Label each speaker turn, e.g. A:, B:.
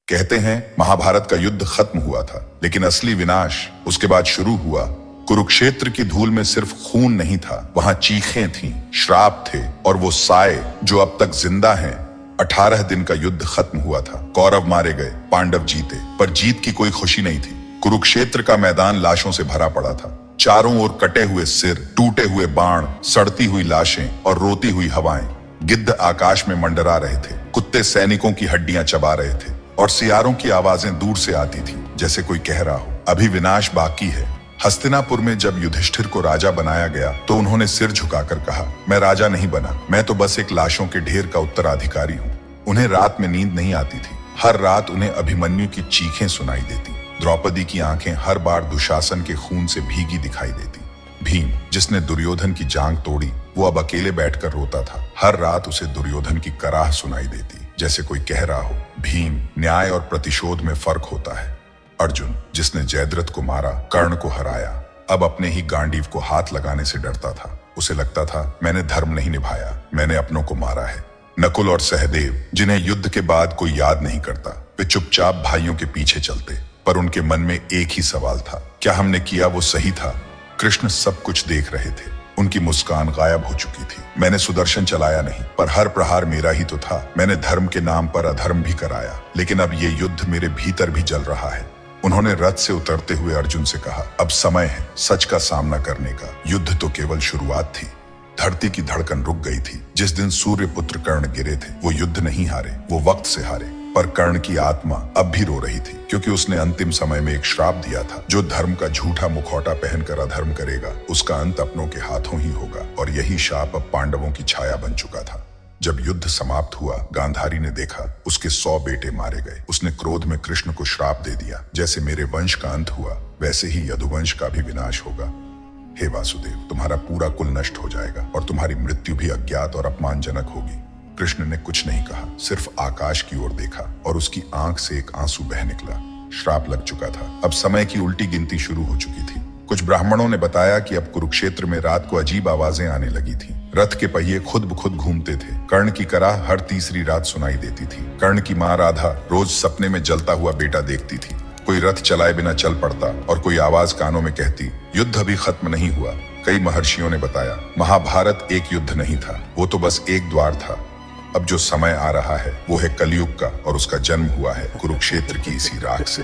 A: कहते हैं महाभारत का युद्ध खत्म हुआ था, लेकिन असली विनाश उसके बाद शुरू हुआ। कुरुक्षेत्र की धूल में सिर्फ खून नहीं था, वहां चीखें थीं, श्राप थे और वो साए जो अब तक जिंदा हैं। 18 दिन का युद्ध खत्म हुआ था। कौरव मारे गए, पांडव जीते, पर जीत की कोई खुशी नहीं थी। कुरुक्षेत्र का मैदान लाशों से भरा पड़ा था। चारों ओर कटे हुए सिर, टूटे हुए बाण, सड़ती हुई लाशें और रोती हुई हवाएं। गिद्ध आकाश में मंडरा रहे थे, कुत्ते सैनिकों की हड्डियां चबा रहे थे और सियारों की आवाजें दूर से आती थी, जैसे कोई कह रहा हो अभी विनाश बाकी है। हस्तिनापुर में जब युधिष्ठिर को राजा बनाया गया तो उन्होंने सिर झुकाकर कहा, मैं राजा नहीं बना, मैं तो बस एक लाशों के ढेर का उत्तराधिकारी हूँ। उन्हें रात में नींद नहीं आती थी। हर रात उन्हें अभिमन्यु की चीखें सुनाई देती। द्रौपदी की आंखें हर बार दुशासन के खून से भीगी दिखाई देती। भीम, जिसने दुर्योधन की जांग तोड़ी, वो अब अकेले बैठकर रोता था। हर रात उसे दुर्योधन की कराह सुनाई देती, जैसे कोई कह रहा हो, भीम, न्याय और प्रतिशोध में फर्क होता है। अर्जुन, जिसने जयद्रथ को मारा, कर्ण को हराया, अब अपने ही गांडीव को हाथ लगाने से डरता था। उसे लगता था मैंने धर्म नहीं निभाया, मैंने अपनों को मारा है। नकुल और सहदेव, जिन्हें युद्ध के बाद कोई याद नहीं करता, वे चुपचाप भाइयों के पीछे चलते, पर उनके मन में एक ही सवाल था, क्या हमने किया वो सही था? कृष्ण सब कुछ देख रहे थे। उनकी मुस्कान गायब हो चुकी थी। मैंने सुदर्शन चलाया नहीं, पर हर प्रहार मेरा ही तो था। मैंने धर्म के नाम पर अधर्म भी कराया, लेकिन अब ये युद्ध मेरे भीतर भी जल रहा है। उन्होंने रथ से उतरते हुए अर्जुन से कहा, अब समय है सच का सामना करने का। युद्ध तो केवल शुरुआत थी। धरती की धड़कन रुक गई थी। जिस दिन सूर्य पुत्र कर्ण गिरे थे, वो युद्ध नहीं हारे, वो वक्त से हारे। पर कर्ण की आत्मा अब भी रो रही थी, क्योंकि उसने अंतिम समय में एक श्राप दिया था, जो धर्म का झूठा मुखौटा पहनकर अधर्म करेगा, उसका अंत अपनों के हाथों ही होगा। और यही शाप अब पांडवों की छाया बन चुका था। जब युद्ध समाप्त हुआ, गांधारी ने देखा उसके 100 बेटे मारे गए। उसने क्रोध में कृष्ण को श्राप दे दिया, जैसे मेरे वंश का अंत हुआ, वैसे ही यदुवंश का भी विनाश होगा। हे वासुदेव, तुम्हारा पूरा कुल नष्ट हो जाएगा और तुम्हारी मृत्यु भी अज्ञात और अपमानजनक होगी। कृष्ण ने कुछ नहीं कहा, सिर्फ आकाश की ओर देखा और उसकी आंख से एक आंसू बह निकला। श्राप लग चुका था। अब समय की उल्टी गिनती शुरू हो चुकी थी। कुछ ब्राह्मणों ने बताया कि अब कुरुक्षेत्र में रात को अजीब आवाजें आने लगी थी। रथ के पहिए खुद ब खुद घूमते थे। कर्ण की कराह हर तीसरी रात सुनाई देती थी। कर्ण की मां राधा रोज सपने में जलता हुआ बेटा देखती थी। कोई रथ चलाए बिना चल पड़ता और कोई आवाज कानों में कहती, युद्ध अभी खत्म नहीं हुआ। कई महर्षियों ने बताया, महाभारत एक युद्ध नहीं था, वो तो बस एक द्वार था। अब जो समय आ रहा है वो है कलयुग का, और उसका जन्म हुआ है कुरुक्षेत्र की इसी राख से।